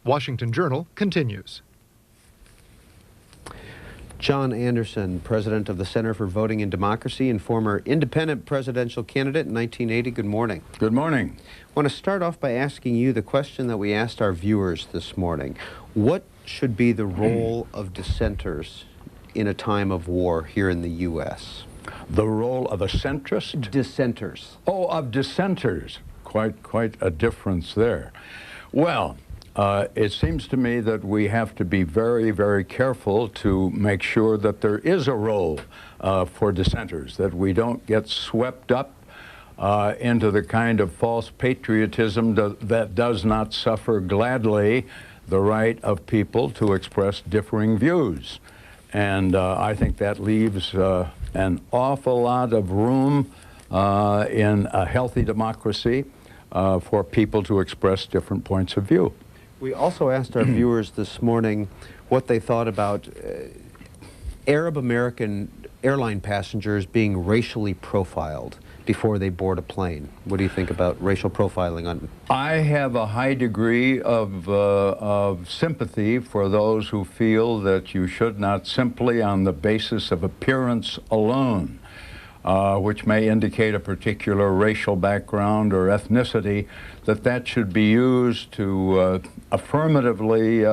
Washington Journal continues. John Anderson, president of the Center for Voting and Democracy and former independent presidential candidate in 1980. Good morning. Good morning. I want to start off by asking you the question that we asked our viewers this morning. What should be the role of dissenters in a time of war here in the U.S.? The role of a centrist? Dissenters. Oh, of dissenters. Quite a difference there. Well, it seems to me that we have to be very, very careful to make sure that there is a role for dissenters, that we don't get swept up into the kind of false patriotism that does not suffer gladly the right of people to express differing views. And I think that leaves an awful lot of room in a healthy democracy for people to express different points of view. We also asked our viewers this morning what they thought about Arab American airline passengers being racially profiled before they board a plane. What do you think about racial profiling on? I have a high degree of sympathy for those who feel that you should not simply on the basis of appearance alone, which may indicate a particular racial background or ethnicity, that should be used to affirmatively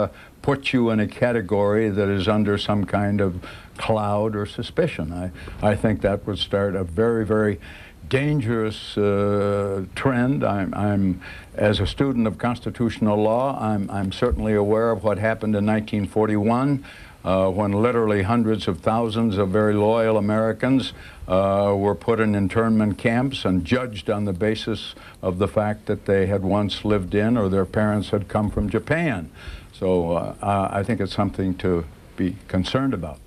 put you in a category that is under some kind of cloud or suspicion. I think that would start a very, very dangerous trend. I'm, as a student of constitutional law, I'm certainly aware of what happened in 1941. When literally hundreds of thousands of very loyal Americans were put in internment camps and judged on the basis of the fact that they had once lived in or their parents had come from Japan. So I think it's something to be concerned about.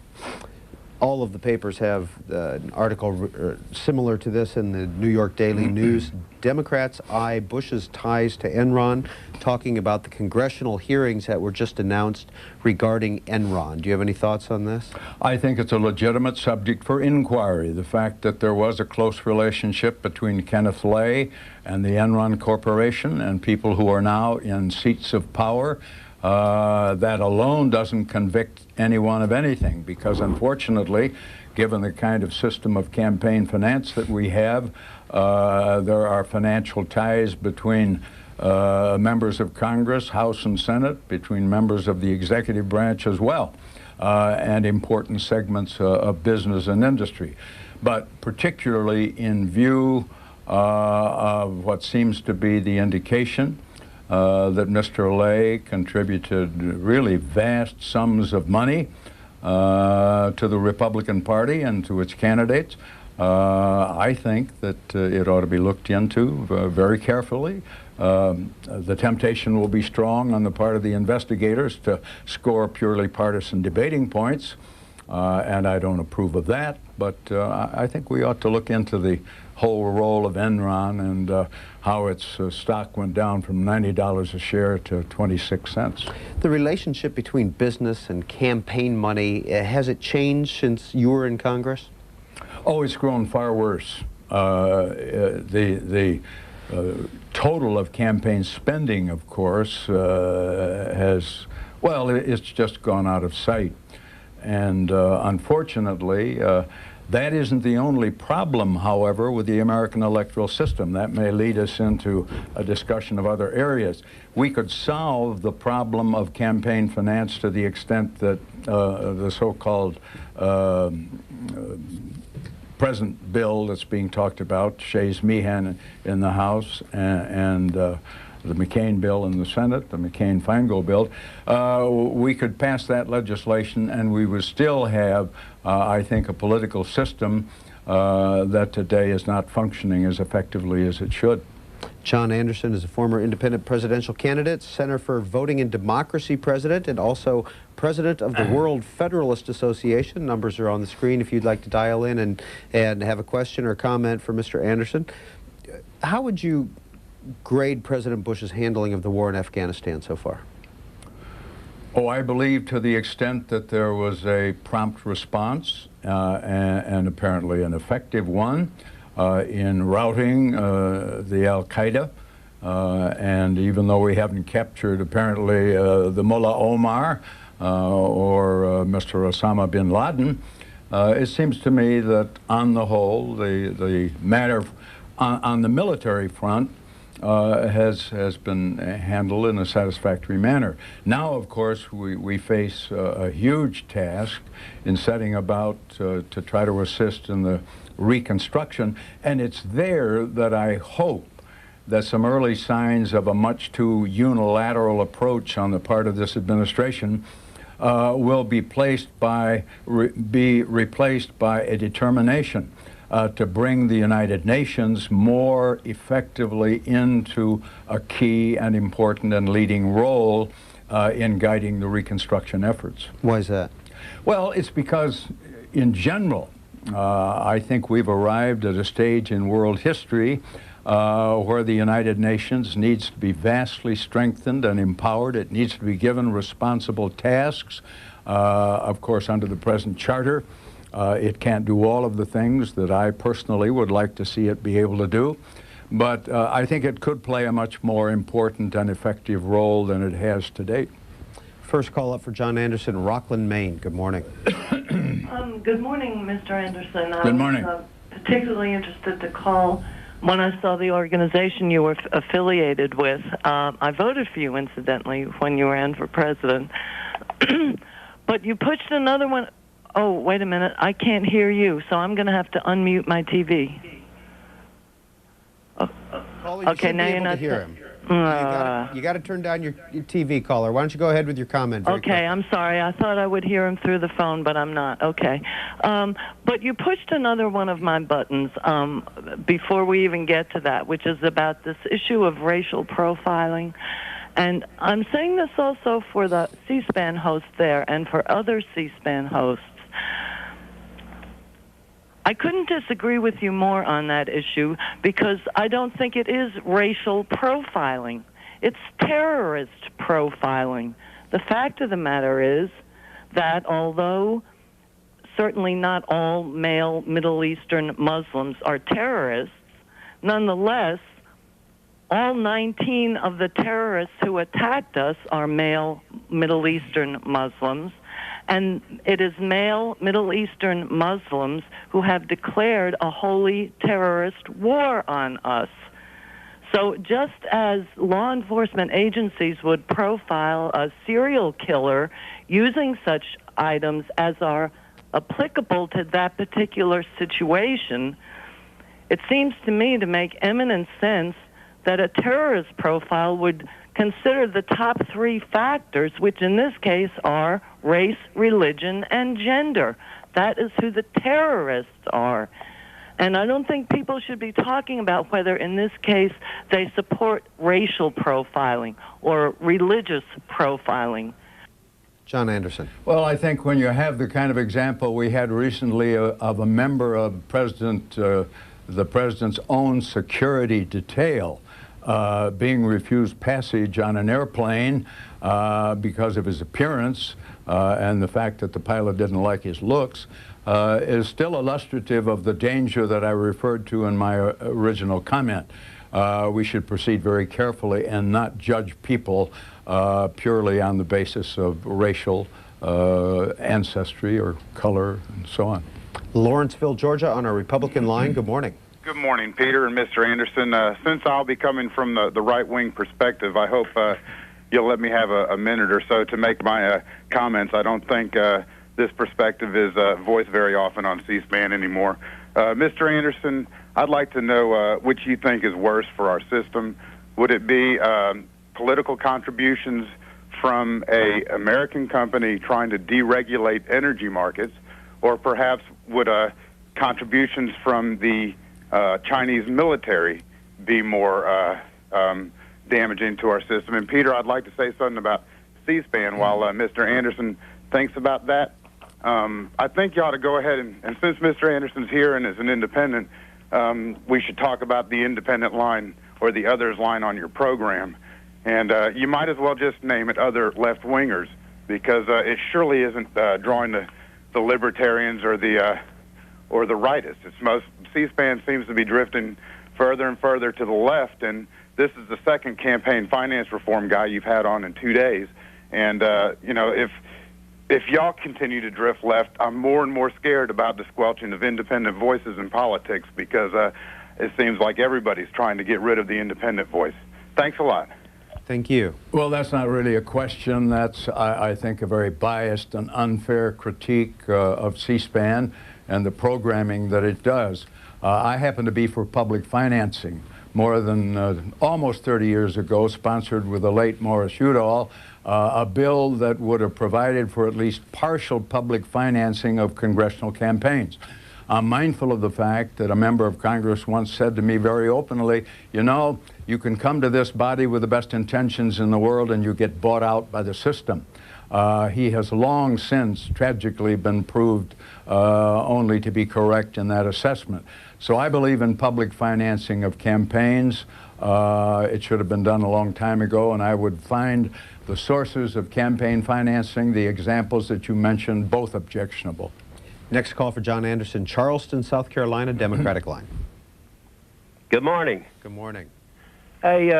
All of the papers have an article similar to this in the New York Daily News. Democrats eye Bush's ties to Enron, talking about the congressional hearings that were just announced regarding Enron. Do you have any thoughts on this? I think it's a legitimate subject for inquiry. The fact that there was a close relationship between Kenneth Lay and the Enron Corporation and people who are now in seats of power, that alone doesn't convict anyone of anything, because unfortunately, given the kind of system of campaign finance that we have, there are financial ties between members of Congress, House and Senate, between members of the executive branch as well, and important segments of business and industry. But particularly in view of what seems to be the indication that Mr. Lay contributed really vast sums of money to the Republican Party and to its candidates. I think that it ought to be looked into very carefully. The temptation will be strong on the part of the investigators to score purely partisan debating points, and I don't approve of that, but I think we ought to look into the whole role of Enron and how its stock went down from $90 a share to 26 cents. The relationship between business and campaign money, has it changed since you were in Congress? Oh, it's grown far worse. The total of campaign spending, of course, it's just gone out of sight. And unfortunately, that isn't the only problem, however, with the American electoral system. That may lead us into a discussion of other areas. We could solve the problem of campaign finance to the extent that the so-called present bill that's being talked about, Shays-Meehan in the House and the McCain bill in the Senate, the McCain-Feingold bill, we could pass that legislation and we would still have, I think, a political system that today is not functioning as effectively as it should. John Anderson is a former independent presidential candidate, Center for Voting and Democracy president, and also president of the World Federalist Association. Numbers are on the screen if you'd like to dial in and have a question or comment for Mr. Anderson. How would you grade President Bush's handling of the war in Afghanistan so far? Oh, I believe to the extent that there was a prompt response and apparently an effective one in routing the Al-Qaeda And even though we haven't captured, apparently, the Mullah Omar or Mr. Osama bin Laden, it seems to me that on the whole, the matter on the military front has been handled in a satisfactory manner. Now, of course, we face a huge task in setting about to try to assist in the reconstruction, and it's there that I hope that some early signs of a much too unilateral approach on the part of this administration will be replaced by a determination to bring the United Nations more effectively into a key and important and leading role in guiding the reconstruction efforts. Why is that? Well, it's because, in general, I think we've arrived at a stage in world history where the United Nations needs to be vastly strengthened and empowered. It needs to be given responsible tasks. Of course, under the present charter, it can't do all of the things that I personally would like to see it be able to do. But I think it could play a much more important and effective role than it has to date. First call up for John Anderson, Rockland, Maine. Good morning. Good morning, Mr. Anderson. Good morning. I was particularly interested to call when I saw the organization you were affiliated with. I voted for you, incidentally, when you ran for president. But you pushed another one. Oh, wait a minute. I can't hear you, so I'm going to have to unmute my TV. Caller, you Okay, should now be you're able not. to hear him. You got to turn down your TV, caller. Why don't you go ahead with your comment? Very Okay, quickly. I'm sorry. I thought I would hear him through the phone, but I'm not. Okay. But you pushed another one of my buttons before we even get to that, which is about this issue of racial profiling. And I'm saying this also for the C-SPAN hosts there and for other C-SPAN hosts. I couldn't disagree with you more on that issue because I don't think it is racial profiling. It's terrorist profiling. The fact of the matter is that although certainly not all male Middle Eastern Muslims are terrorists, nonetheless, all 19 of the terrorists who attacked us are male Middle Eastern Muslims. And it is male Middle Eastern Muslims who have declared a holy terrorist war on us. So just as law enforcement agencies would profile a serial killer using such items as are applicable to that particular situation, it seems to me to make eminent sense that a terrorist profile would consider the top three factors, which in this case are race, religion, and gender. That is who the terrorists are. And I don't think people should be talking about whether in this case they support racial profiling or religious profiling. John Anderson. Well, I think when you have the kind of example we had recently of a member of the president's own security detail being refused passage on an airplane because of his appearance and the fact that the pilot didn't like his looks is still illustrative of the danger that I referred to in my original comment. We should proceed very carefully and not judge people purely on the basis of racial ancestry or color and so on. Lawrenceville, Georgia, on our Republican line. Good morning. Good morning, Peter and Mr. Anderson. Since I'll be coming from the right-wing perspective, I hope you'll let me have a minute or so to make my comments. I don't think this perspective is voiced very often on C-SPAN anymore. Mr. Anderson, I'd like to know which you think is worse for our system. Would it be political contributions from an American company trying to deregulate energy markets, or perhaps would contributions from the Chinese military be more damaging to our system? And Peter, I'd like to say something about C-SPAN while Mr. Anderson thinks about that. I think you ought to go ahead and since Mr. Anderson's here and is an independent, we should talk about the independent line or the others line on your program. And you might as well just name it other left-wingers, because it surely isn't drawing the libertarians or the rightists. It's most C-SPAN seems to be drifting further and further to the left, and this is the second campaign finance reform guy you've had on in 2 days. And, you know, if y'all continue to drift left, I'm more and more scared about the squelching of independent voices in politics, because it seems like everybody's trying to get rid of the independent voice. Thanks a lot. Thank you. Well, that's not really a question. That's, I think, a very biased and unfair critique of C-SPAN and the programming that it does. I happen to be for public financing. More than almost 30 years ago, sponsored with the late Morris Udall, a bill that would have provided for at least partial public financing of congressional campaigns. I'm mindful of the fact that a member of Congress once said to me very openly, you know, you can come to this body with the best intentions in the world and you get bought out by the system. He has long since tragically been proved only to be correct in that assessment. So I believe in public financing of campaigns. It should have been done a long time ago, and I would find the sources of campaign financing, the examples that you mentioned, both objectionable. Next call for John Anderson, Charleston, South Carolina, Democratic line. Good morning. Good morning. Hey,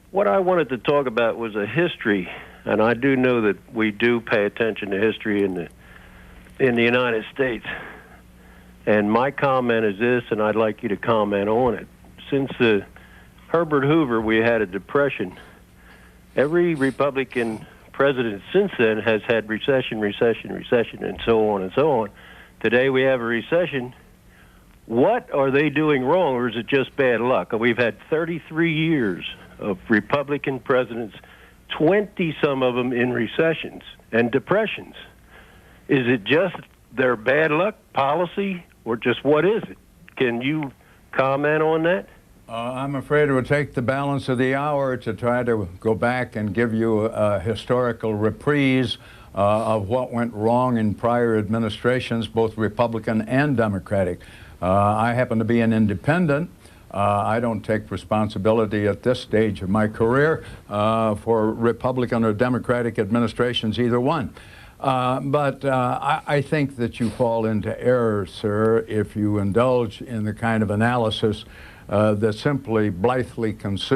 what I wanted to talk about was a history, and I do know that we do pay attention to history in the United States. And my comment is this, and I'd like you to comment on it. Since Herbert Hoover, we had a depression. Every Republican president since then has had recession, and so on and so on. Today we have a recession. What are they doing wrong, or is it just bad luck? We've had 33 years of Republican presidents, 20-some of them in recessions and depressions. Is it just their bad luck policy, or just what is it? Can you comment on that? I'm afraid it would take the balance of the hour to try to go back and give you a historical reprise of what went wrong in prior administrations, both Republican and Democratic. I happen to be an independent. I don't take responsibility at this stage of my career for Republican or Democratic administrations, either one. But I think that you fall into error, sir, if you indulge in the kind of analysis that simply blithely concludes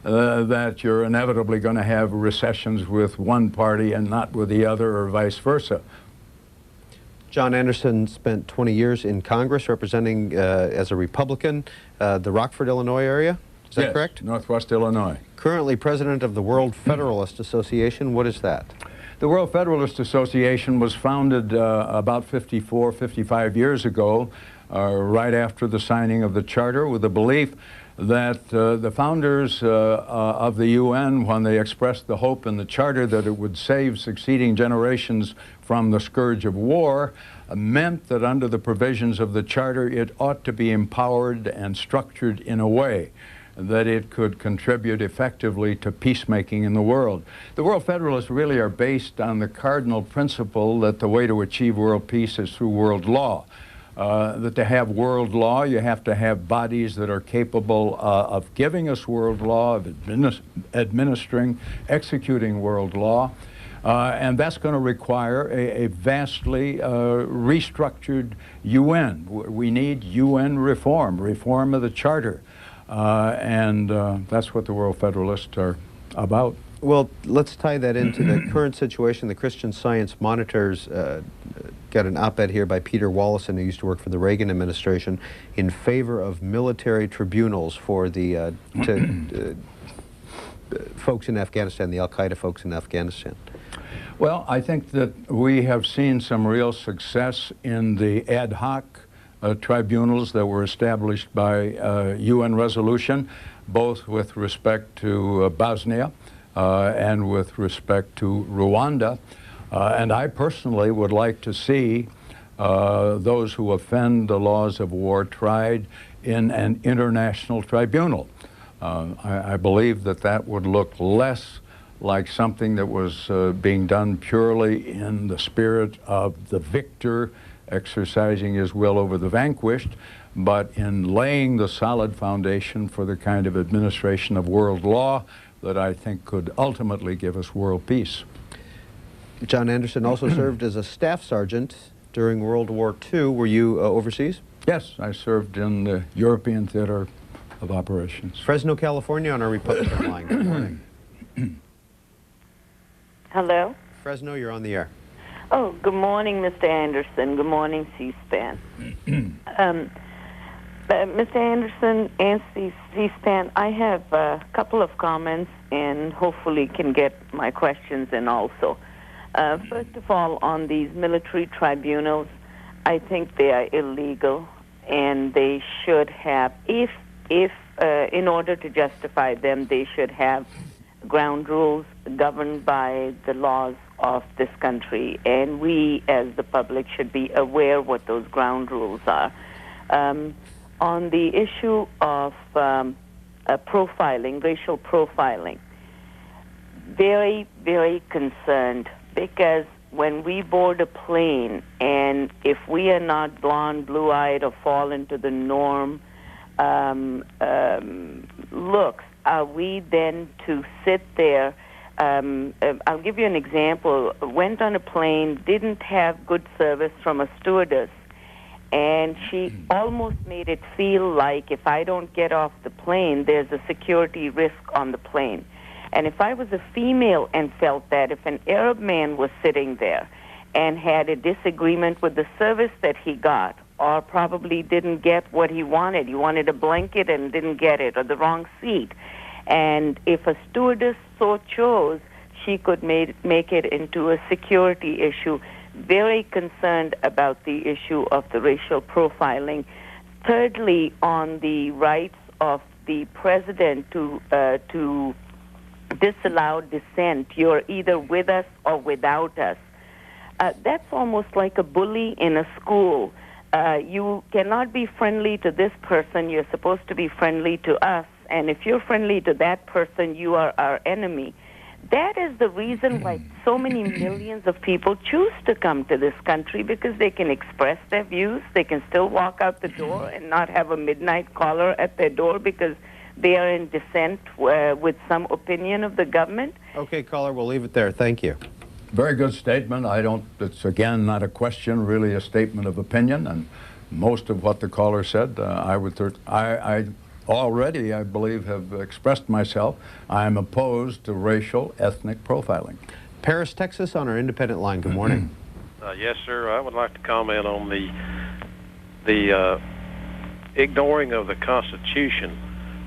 that you're inevitably going to have recessions with one party and not with the other, or vice versa. John Anderson spent 20 years in Congress representing, as a Republican, the Rockford, Illinois area. Is that correct? Northwest Illinois. Currently president of the World Federalist Association. What is that? The World Federalist Association was founded about 55 years ago, right after the signing of the Charter, with the belief that the founders of the UN, when they expressed the hope in the Charter that it would save succeeding generations from the scourge of war, meant that under the provisions of the Charter it ought to be empowered and structured in a way that it could contribute effectively to peacemaking in the world. The World Federalists really are based on the cardinal principle that the way to achieve world peace is through world law. That to have world law, you have to have bodies that are capable of giving us world law, of administering, executing world law, and that's going to require a vastly restructured UN. We need UN reform of the Charter, and that's what the World Federalists are about. Well, let's tie that into the current situation. The Christian Science Monitors got an op-ed here by Peter Wallison, who used to work for the Reagan administration, in favor of military tribunals for the folks in Afghanistan, the al-Qaeda folks in Afghanistan. Well, I think that we have seen some real success in the ad hoc tribunals that were established by UN resolution, both with respect to Bosnia and with respect to Rwanda. And I personally would like to see those who offend the laws of war tried in an international tribunal. I believe that that would look less like something that was being done purely in the spirit of the victor exercising his will over the vanquished, but in laying the solid foundation for the kind of administration of world law that I think could ultimately give us world peace. John Anderson also served as a staff sergeant during World War II. Were you overseas? Yes, I served in the European Theater of Operations. Fresno, California on our Republican line. Good morning. Hello? Fresno, you're on the air. Oh, good morning, Mr. Anderson. Good morning, C-SPAN. Mr. Anderson and C-SPAN, I have a couple of comments and hopefully can get my questions in also. First of all, on these military tribunals, I think they are illegal and they should have, if in order to justify them, they should have ground rules governed by the laws of this country, and we as the public should be aware what those ground rules are. On the issue of profiling, racial profiling, very, very concerned, because when we board a plane and if we are not blonde, blue-eyed, or fall into the norm looks, are we then to sit there? I'll give you an example. Went on a plane, didn't have good service from a stewardess, and she almost made it feel like if I don't get off the plane, there's a security risk on the plane. And if I was a female and felt that, if an Arab man was sitting there and had a disagreement with the service that he got, or probably didn't get what he wanted a blanket and didn't get it, or the wrong seat, and if a stewardess so chose, she could make it into a security issue. Very concerned about the issue of the racial profiling. Thirdly, on the rights of the president to disallow dissent, you're either with us or without us. That's almost like a bully in a school. You cannot be friendly to this person. You're supposed to be friendly to us. And if you're friendly to that person, you are our enemy. That is the reason why so many millions of people choose to come to this country, because they can express their views. They can still walk out the door and not have a midnight caller at their door because they are in dissent with some opinion of the government. Okay, caller, we'll leave it there. Thank you. Very good statement. It's again not a question, really a statement of opinion, and most of what the caller said, I already, I believe, have expressed myself. I am opposed to racial, ethnic profiling. Paris, Texas on our independent line. Good morning. Yes, sir. I would like to comment on the ignoring of the Constitution,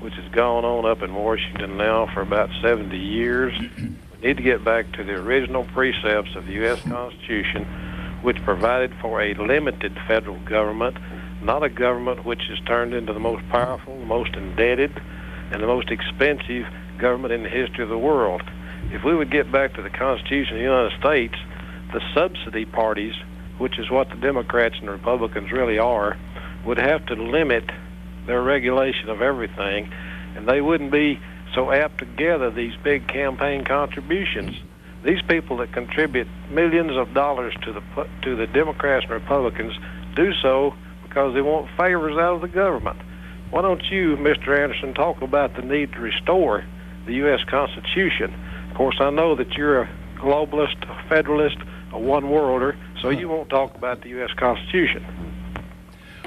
which has gone on up in Washington now for about 70 years. We need to get back to the original precepts of the U.S. Constitution, which provided for a limited federal government, not a government which is turned into the most powerful, the most indebted, and the most expensive government in the history of the world. If we would get back to the Constitution of the United States, the subsidy parties, which is what the Democrats and the Republicans really are, would have to limit their regulation of everything, and they wouldn't be so apt to gather these big campaign contributions. These people that contribute millions of dollars to the Democrats and Republicans do so because they want favors out of the government. Why don't you, Mr. Anderson, talk about the need to restore the U.S. Constitution? Of course, I know that you're a globalist, a federalist, a one-worlder, so you won't talk about the U.S. Constitution.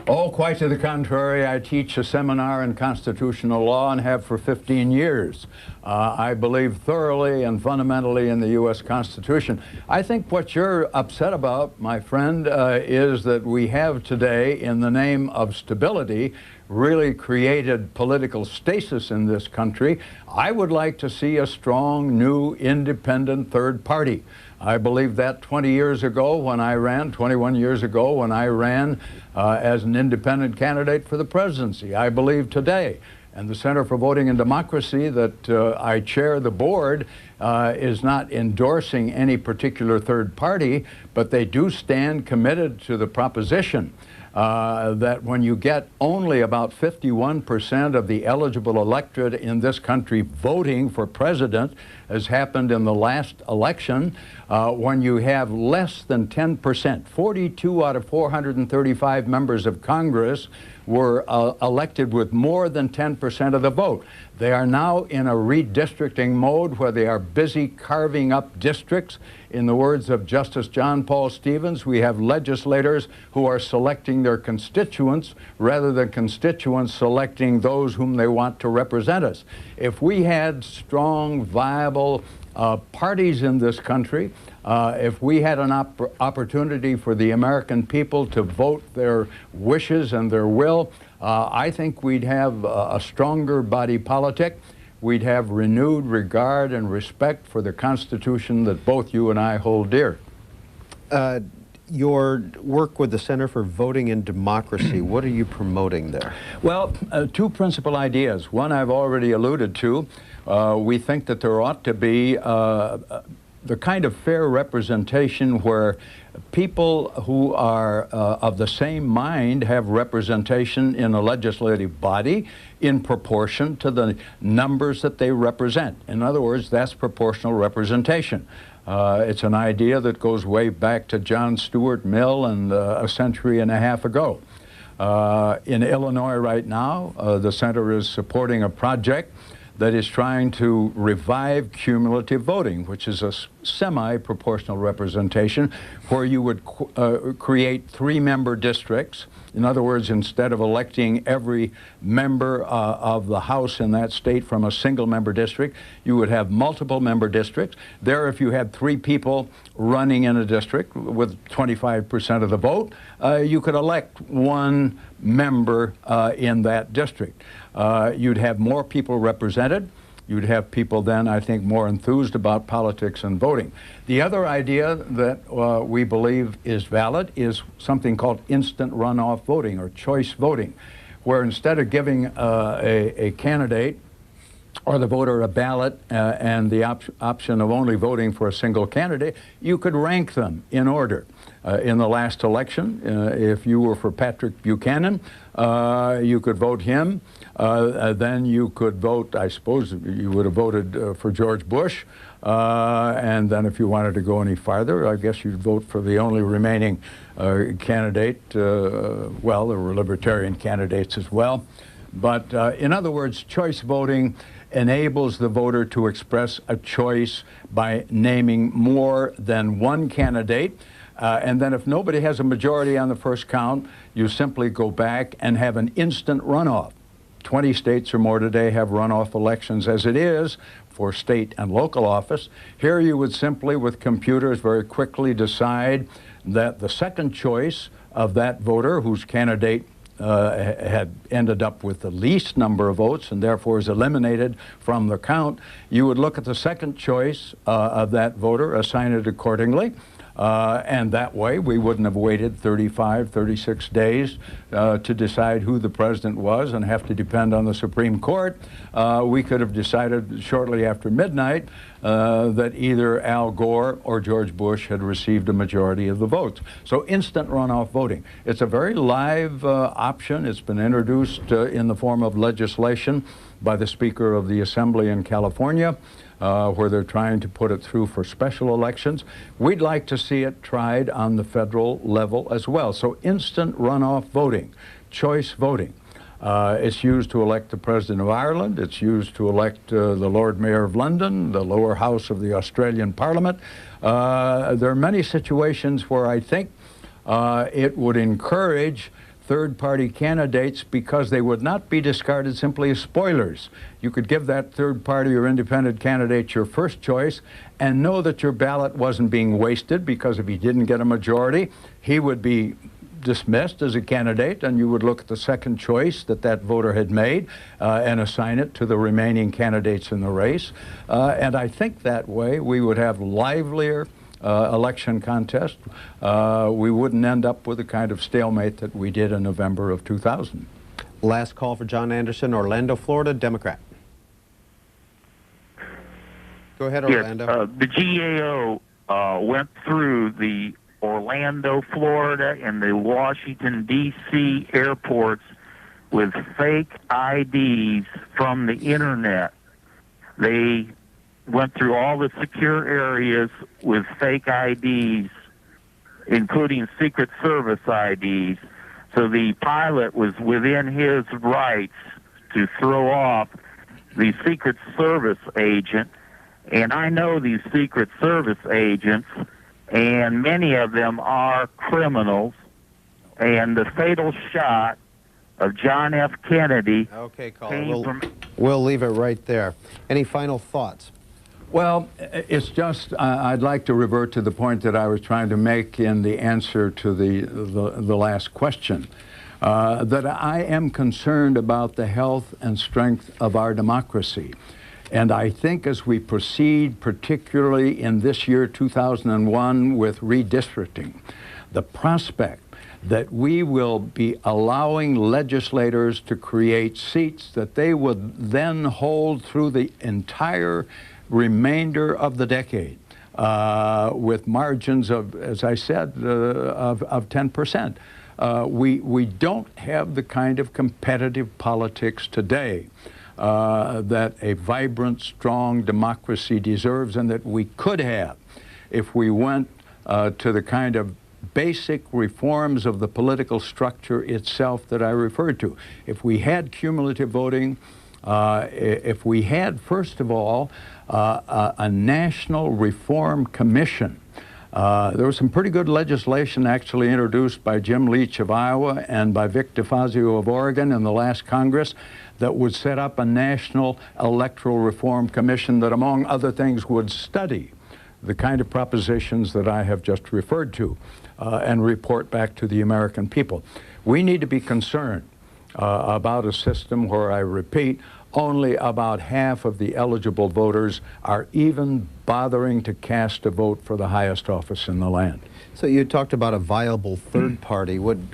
Oh, quite to the contrary. I teach a seminar in constitutional law and have for 15 years. I believe thoroughly and fundamentally in the U.S. Constitution. I think what you're upset about, my friend, is that we have today, in the name of stability, really created political stasis in this country. I would like to see a strong, new, independent third party. I believe that 20 years ago when I ran, 21 years ago when I ran as an independent candidate for the presidency. I believe today. And the Center for Voting and Democracy that I chair the board is not endorsing any particular third party, but they do stand committed to the proposition that when you get only about 51% of the eligible electorate in this country voting for president, as happened in the last election, when you have less than 10%, 42 out of 435 members of Congress were elected with more than 10% of the vote. They are now in a redistricting mode where they are busy carving up districts. In the words of Justice John Paul Stevens, we have legislators who are selecting their constituents rather than constituents selecting those whom they want to represent us. If we had strong, viable parties in this country, if we had an opportunity for the American people to vote their wishes and their will, I think we'd have a stronger body politic. We'd have renewed regard and respect for the Constitution that both you and I hold dear. Your work with the Center for Voting and Democracy, what are you promoting there? Well, two principal ideas. One I've already alluded to. We think that there ought to be the kind of fair representation where people who are of the same mind have representation in a legislative body in proportion to the numbers that they represent. In other words, that's proportional representation. It's an idea that goes way back to John Stuart Mill and a century and a half ago. In Illinois right now, the center is supporting a project that is trying to revive cumulative voting, which is a semi-proportional representation where you would create three-member districts. In other words, instead of electing every member of the House in that state from a single-member district, you would have multiple-member districts. There, if you had three people running in a district with 25% of the vote, you could elect one member in that district. You'd have more people represented. You'd have people then, I think, more enthused about politics and voting. The other idea that we believe is valid is something called instant runoff voting or choice voting, where instead of giving a candidate or the voter a ballot and the option of only voting for a single candidate, you could rank them in order. In the last election, if you were for Patrick Buchanan, you could vote him. Then you could vote, I suppose you would have voted for George Bush. And then if you wanted to go any farther, I guess you'd vote for the only remaining candidate. Well, there were libertarian candidates as well. But in other words, choice voting enables the voter to express a choice by naming more than one candidate. And then if nobody has a majority on the first count, you simply go back and have an instant runoff. 20 states or more today have runoff elections as it is for state and local office. Here you would simply, with computers, very quickly decide that the second choice of that voter whose candidate had ended up with the least number of votes and therefore is eliminated from the count, you would look at the second choice of that voter, assign it accordingly, and that way we wouldn't have waited 35, 36 days to decide who the president was and have to depend on the Supreme Court. We could have decided shortly after midnight that either Al Gore or George Bush had received a majority of the votes. So instant runoff voting. It's a very live option. It's been introduced in the form of legislation by the Speaker of the Assembly in California, where they're trying to put it through for special elections. We'd like to see it tried on the federal level as well. So instant runoff voting, choice voting. It's used to elect the President of Ireland. It's used to elect the Lord Mayor of London, the lower house of the Australian Parliament. There are many situations where I think it would encourage third-party candidates because they would not be discarded simply as spoilers. You could give that third-party or independent candidate your first choice and know that your ballot wasn't being wasted, because if he didn't get a majority, he would be dismissed as a candidate, and you would look at the second choice that that voter had made and assign it to the remaining candidates in the race. And I think that way we would have livelier election contest. We wouldn't end up with the kind of stalemate that we did in November of 2000. Last call for John Anderson, Orlando, Florida, Democrat. Go ahead, Orlando. Yes, the GAO went through the Orlando, Florida, and the Washington, D.C. airports with fake IDs from the internet. They went through all the secure areas with fake IDs, including Secret Service IDs. So the pilot was within his rights to throw off the Secret Service agent. And I know these Secret Service agents, and many of them are criminals. And the fatal shot of John F. Kennedy Okay, came caller, from... we'll leave it right there. Any final thoughts? Well, it's just, I'd like to revert to the point that I was trying to make in the answer to the last question, that I am concerned about the health and strength of our democracy. And I think as we proceed, particularly in this year, 2001, with redistricting, the prospect that we will be allowing legislators to create seats that they would then hold through the entire remainder of the decade with margins of, as I said, of 10%. We don't have the kind of competitive politics today that a vibrant, strong democracy deserves and that we could have if we went to the kind of basic reforms of the political structure itself that I referred to. If we had cumulative voting, if we had, first of all, a National Reform Commission. There was some pretty good legislation actually introduced by Jim Leach of Iowa and by Vic DeFazio of Oregon in the last Congress that would set up a National Electoral Reform Commission that, among other things, would study the kind of propositions that I have just referred to and report back to the American people. We need to be concerned about a system where, I repeat, only about half of the eligible voters are even bothering to cast a vote for the highest office in the land. So you talked about a viable third party. Would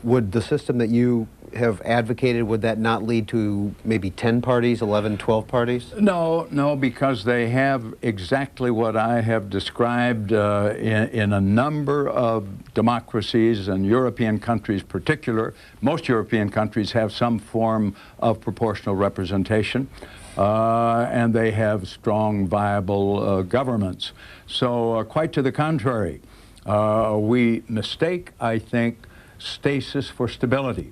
the system that you have advocated, would that not lead to maybe 10 parties, 11, 12 parties? No, because they have exactly what I have described in a number of democracies and European countries in particular. Most European countries have some form of proportional representation, and they have strong, viable governments. So quite to the contrary, we mistake, I think, stasis for stability.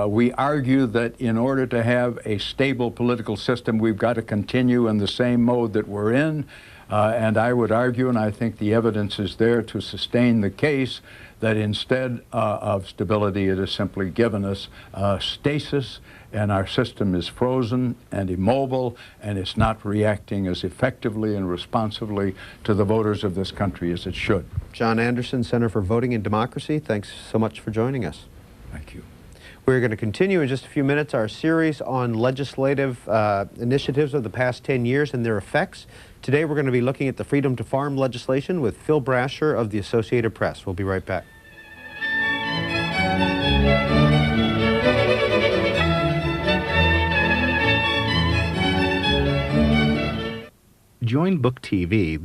We argue that in order to have a stable political system, we've got to continue in the same mode that we're in. And I would argue, and I think the evidence is there to sustain the case, that instead of stability, it has simply given us stasis, and our system is frozen and immobile, and it's not reacting as effectively and responsively to the voters of this country as it should. John Anderson, Center for Voting and Democracy, thanks so much for joining us. Thank you. We're going to continue in just a few minutes our series on legislative initiatives of the past 10 years and their effects. Today we're going to be looking at the Freedom to Farm legislation with Phil Brasher of the Associated Press. We'll be right back. Join Book TV.